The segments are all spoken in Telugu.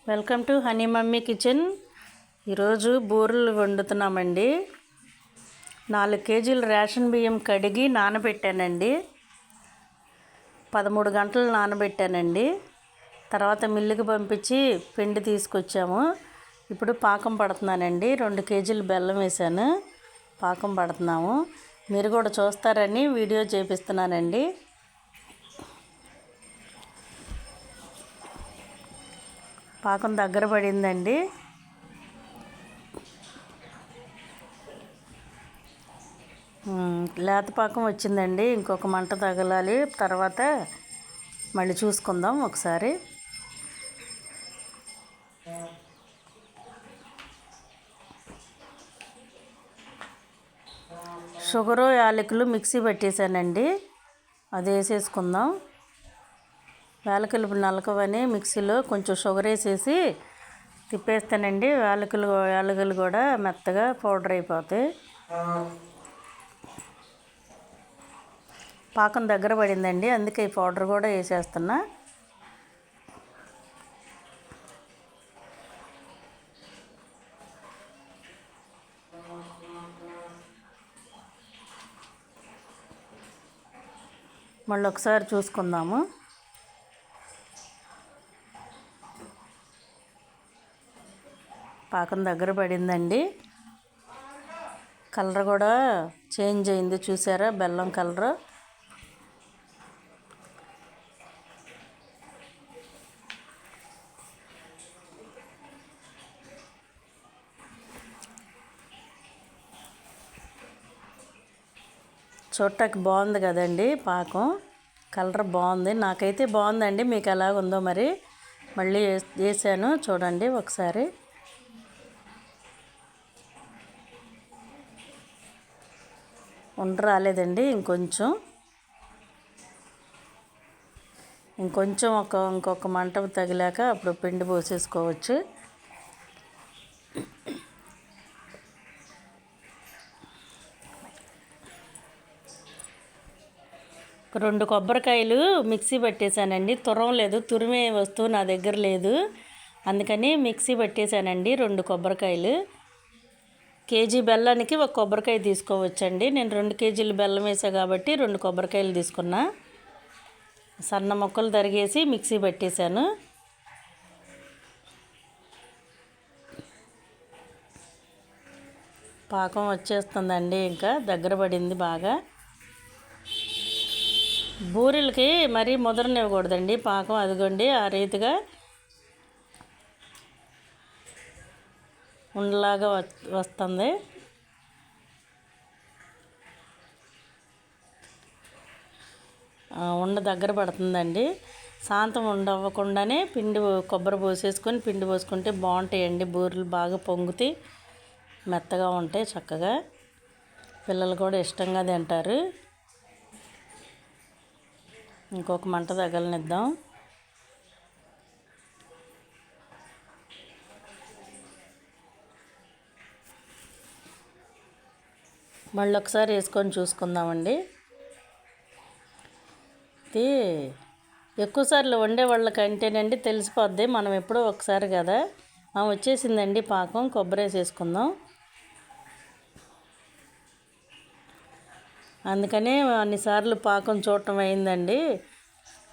Welcome to honey mummy kitchen. ఈరోజు బూరెలు వండుతున్నామండి. 4 కేజీల రేషన్ బియ్యం కడిగి నానబెట్టానండి. 13 గంటలు నానబెట్టానండి. తర్వాత మిల్లుకి పంపించి పిండి తీసుకొచ్చాము. ఇప్పుడు పాకం పడుతున్నానండి. 2 కేజీలు బెల్లం వేసాను, పాకం పడుతున్నాము. మీరు కూడా చూస్తారని వీడియో చేపిస్తున్నానండి. పాకం దగ్గర పడిందండి. లేత పాకం వచ్చిందండి. ఇంకొక మంట తగలాలి, తర్వాత మళ్ళీ చూసుకుందాం ఒకసారి. షుగరు యాలకులు మిక్సీ పట్టేసానండి, అది వేసేసుకుందాం. యాలకులు నలకవని మిక్సీలో కొంచెం షుగర్ వేసేసి తిప్పేస్తానండి. యాలకులు కూడా మెత్తగా పౌడర్ అయిపోతాయి. పాకం దగ్గర పడిందండి, అందుకే ఈ పౌడర్ కూడా వేసేస్తున్నా. మళ్ళీ ఒకసారి చూసుకుందాము. పాకం దగ్గర పడిందండి. కలర్ కూడా చేంజ్ అయింది, చూసారా? బెల్లం కలరు. చూడటానికి బాగుంది కదండి పాకం. కలర్ బాగుంది, నాకైతే బాగుందండి. మీకు ఎలాగుందో మరి. మళ్ళీ వేసాను చూడండి ఒకసారి. ఉండ రాలేదండి. ఇంకొంచెం ఇంకొక మంట తగిలాక అప్పుడు పిండి పోసేసుకోవచ్చు. ఒక 2 కొబ్బరికాయలు మిక్సీ పట్టేశానండి. లేదు, తురిమే వస్తువు నా దగ్గర లేదు, అందుకని మిక్సీ పట్టేశానండి. 2 కొబ్బరికాయలు. కేజీ బెల్లానికి 1 కొబ్బరికాయ తీసుకోవచ్చండి. నేను 2 కేజీలు బెల్లం వేసా కాబట్టి 2 కొబ్బరికాయలు తీసుకున్నా. సన్న ముక్కలు తరిగేసి మిక్సీ పట్టేశాను. పాకం వచ్చేస్తుందండి, ఇంకా దగ్గర పడింది బాగా. బూరెలకి మరీ ముదరనివ్వకూడదండి పాకం. అదిగోండి ఆ రీతిగా ఉండలాగా వస్తుంది. ఉండ దగ్గర పడుతుందండి. శాంతం ఉండవ్వకుండానే కొబ్బరి పోసేసుకొని పిండి పోసుకుంటే బాగుంటాయండి. బూరెలు బాగా పొంగుతాయి, మెత్తగా ఉంటాయి చక్కగా. పిల్లలు కూడా ఇష్టంగా తింటారు. ఇంకొక మంట తగలనిద్దాం. మళ్ళీ ఒకసారి వేసుకొని చూసుకుందామండి. ఇది ఎక్కువసార్లు వండే వాళ్ళకంటేనండి తెలిసిపోద్ది. మనం ఎప్పుడో ఒకసారి కదా. వచ్చేసిందండి పాకం. కొబ్బరి వేసేసుకుందాం. అందుకనే అన్నిసార్లు పాకం చూడటం అయిందండి.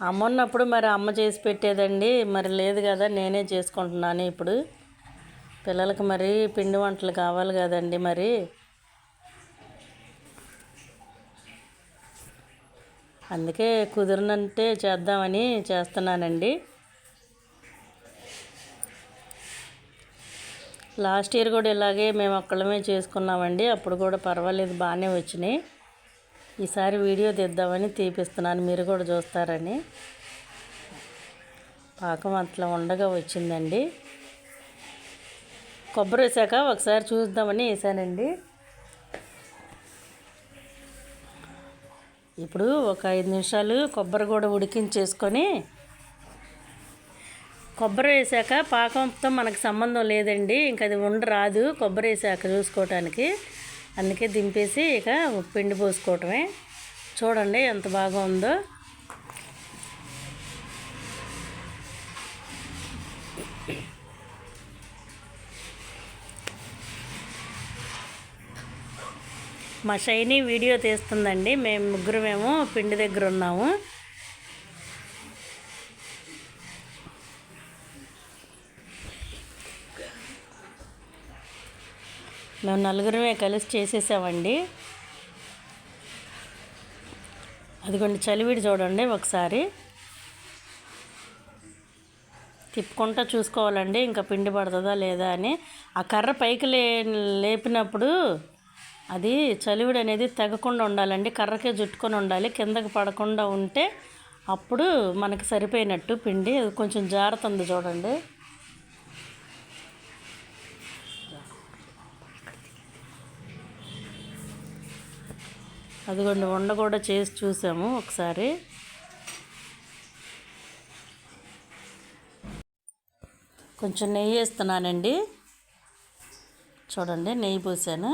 అమ్మ ఉన్నప్పుడు మరి అమ్మ చేసి పెట్టేదండి, మరి లేదు కదా, నేనే చేసుకుంటున్నాను ఇప్పుడు. పిల్లలకి మరి పిండి వంటలు కావాలి కదండి. మరి అందుకే కుదిరినంటే చేద్దామని చేస్తున్నానండి. లాస్ట్ ఇయర్ కూడా ఇలాగే మేము ఒక్కళ్ళమే చేసుకున్నామండి. అప్పుడు కూడా పర్వాలేదు, బాగానే వచ్చినాయి. ఈసారి వీడియో తీద్దామని తీపిస్తున్నాను, మీరు కూడా చూస్తారని. పాకం అట్లా ఉండగా వచ్చిందండి. కొబ్బరి వేసాక ఒకసారి చూద్దామని వేసానండి. ఇప్పుడు ఒక 5 నిమిషాలు కొబ్బరి కూడా ఉడికించేసుకొని, కొబ్బరి వేసాక పాకంతో మనకు సంబంధం లేదండి. ఇంకా అది రాదు కొబ్బరి వేసాక చూసుకోవటానికి. అందుకే దింపేసి ఇక పిండి పోసుకోవటమే. చూడండి ఎంత బాగా ఉందో. మా షైనీ వీడియో తీస్తుందండి. మేము ముగ్గురమేమో పిండి దగ్గర ఉన్నాము. మేము నలుగురమే కలిసి చేసేసామండి. అదిగోండి చలివిడి చూడండి ఒకసారి తిప్పుకుంటా చూసుకోవాలండి, ఇంకా పిండి పడుతుందా లేదా అని. ఆ కర్ర పైకి లేపినప్పుడు అది చలివిడి అనేది తెగకుండా ఉండాలండి, కర్రకే జుట్టుకొని ఉండాలి. కిందకి పడకుండా ఉంటే అప్పుడు మనకి సరిపోయినట్టు పిండి. కొంచెం జారుతుంది చూడండి. అదిగోండి వండ కూడా చేసి చూసాము ఒకసారి. కొంచెం నెయ్యి వేస్తున్నానండి చూడండి, నెయ్యి పోసాను.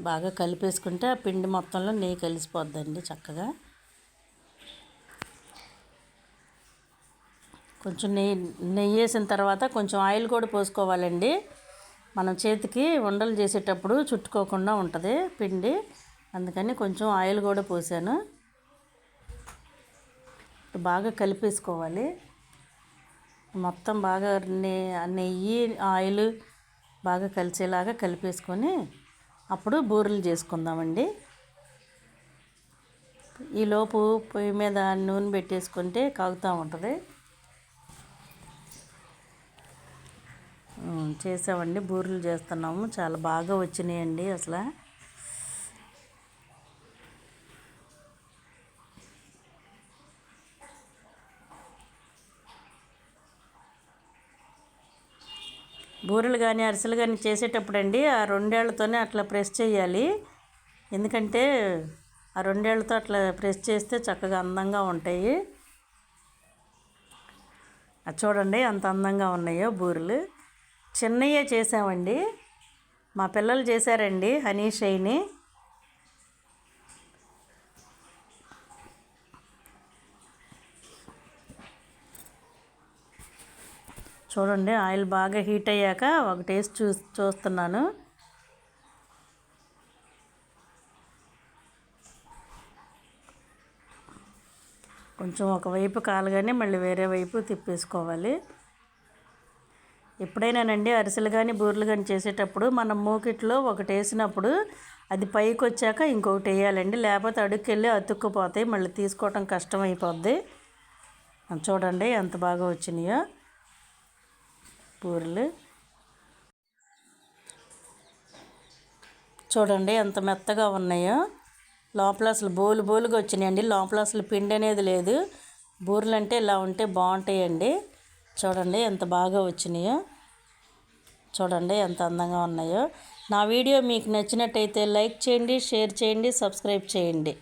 బాగా కలిపేసుకుంటే ఆ పిండి మొత్తంలో నెయ్యి కలిసిపోద్దండి చక్కగా. కొంచెం నెయ్యి వేసిన తర్వాత కొంచెం ఆయిల్ కూడా పోసుకోవాలండి. మనం చేతికి ఉండలు చేసేటప్పుడు చుట్టుకోకుండా ఉంటుంది పిండి, అందుకని కొంచెం ఆయిల్ కూడా పోసాను. బాగా కలిపేసుకోవాలి మొత్తం. బాగా నెయ్యి ఆయిల్ బాగా కలిసేలాగా కలిపేసుకొని అప్పుడు బూరెలు చేసుకుందామండి. ఈలోపు పొయ్యి మీద నూనె పెట్టేసుకుంటే కాగుతూ ఉంటుంది. చేసామండి, బూరెలు చేస్తున్నాము. చాలా బాగా వచ్చినాయండి అసలు. బూరెలు కానీ అరిసెలు కానీ చేసేటప్పుడు అండి ఆ రెండేళ్లతోనే అట్లా ప్రెస్ చేయాలి. ఎందుకంటే ఆ రెండేళ్లతో అట్లా ప్రెస్ చేస్తే చక్కగా అందంగా ఉంటాయి. అది చూడండి ఎంత అందంగా ఉన్నాయో బూరెలు. చిన్నయ్యే చేసామండి, మా పిల్లలు చేశారండి, హనీ షైని. చూడండి ఆయిల్ బాగా హీట్ అయ్యాక ఒక టేస్ట్ చూస్తున్నాను. కొంచెం ఒకవైపు కాలగానే మళ్ళీ వేరే వైపు తిప్పేసుకోవాలి. ఎప్పుడైనానండి అరిసెలు కానీ బూరెలు కానీ చేసేటప్పుడు మనం మూకిట్లో ఒకటి వేసినప్పుడు అది పైకి వచ్చాక ఇంకొకటి వేయాలండి, లేకపోతే అడుక్కెళ్ళి అతుక్కుపోతాయి, మళ్ళీ తీసుకోవటం కష్టం అయిపోద్ది. చూడండి ఎంత బాగా వచ్చినాయో బూరెలు. చూడండి ఎంత మెత్తగా ఉన్నాయో. లోపల అసలు బోలుగా వచ్చినాయండి, లోపల అసలు పిండి అనేది లేదు. బూరెలు అంటే ఇలా ఉంటే బాగుంటాయండి. చూడండి ఎంత బాగా వచ్చినాయో, చూడండి ఎంత అందంగా ఉన్నాయో. నా వీడియో మీకు నచ్చినట్టయితే లైక్ చేయండి, షేర్ చేయండి, సబ్స్క్రైబ్ చేయండి.